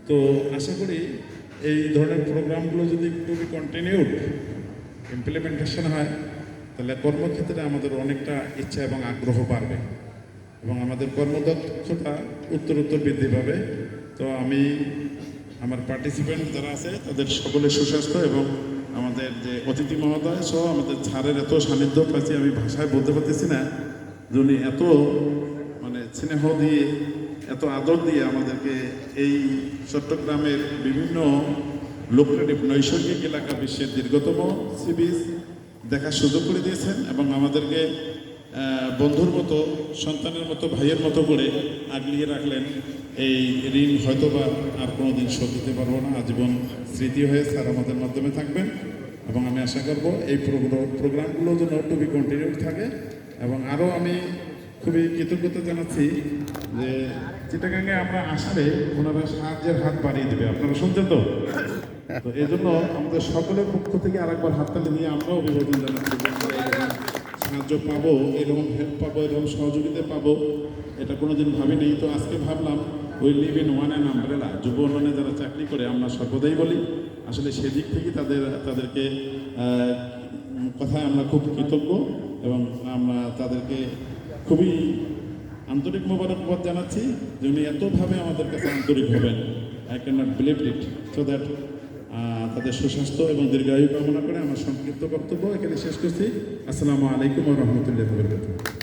তো আশা করি এই ধরনের প্রোগ্রামগুলো যদি একটু কন্টিনিউড ইমপ্লিমেন্টেশন হয় তাহলে কর্মক্ষেত্রে আমাদের অনেকটা ইচ্ছা এবং আগ্রহ বাড়বে এবং আমাদের কর্মদক্ষতা উত্তরোত্তর বৃদ্ধি পাবে। তো আমি আমার পার্টিসিপেন্ট যারা আছে তাদের সকলের সুস্বাস্থ্য এবং আমাদের যে অতিথি মহোদয় সহ আমাদের ছাড়ের এত সান্নিধ্য পাচ্ছি, আমি ভাষায় বলতে পারতেছি না যে উনি এত মানে স্নেহ দিয়ে এত আদর দিয়ে আমাদেরকে এই চট্টগ্রামের বিভিন্ন লোকরেটিভ নৈসর্গিক এলাকা বিশ্বের দীর্ঘতম সি বিচ দেখার সুযোগ করে দিয়েছেন এবং আমাদেরকে বন্ধুর মতো সন্তানের মতো ভাইয়ের মতো করে আগলিয়ে রাখলেন। এই ঋণ হয়তোবা আর কোনো দিন শোধ দিতে পারবো না, আজীবন স্মৃতি হয়ে স্যার আমাদের মাধ্যমে থাকবেন এবং আমি আশা করব এই প্রোগ্রামগুলো যেন টু বি কন্টিনিউড থাকে। এবং আরও আমি খুবই কৃতজ্ঞতা জানাচ্ছি যে চিটাগাঙে আমরা আসলে ওনারা সাহায্যের হাত বাড়িয়ে দেবে, আপনারা শুনছেন তো? তো এই জন্য আমাদের সকলের পক্ষ থেকে আরেকবার হাততালি দিয়ে আমরাও অভিবাদন জানাচ্ছি, সাহায্য পাবো, এরকম হেল্প পাবো, এরকম সহযোগিতা পাবো, এটা কোনোদিন ভাবিনি। তো আজকে ভাবলাম we live in one and umbrella. যুব উন্নয়নে যারা চাকরি করে আমরা সর্বদাই বলি আসলে সেদিক থেকে তাদেরকে কথায় আমরা খুব কৃতজ্ঞ এবং আমরা তাদেরকে খুবই আন্তরিক মোবারকবাদ জানাচ্ছি যে উনি এতভাবে আমাদের কাছে আন্তরিক হবেন। I can not believe it. So that তাদের সুস্বাস্থ্য এবং দীর্ঘায়ু কামনা করে আমার সংক্ষিপ্ত বক্তব্য এখানে শেষ করছি। আসসালামু আলাইকুম ওয়া রাহমাতুল্লাহি ওয়া বারাকাতুহু।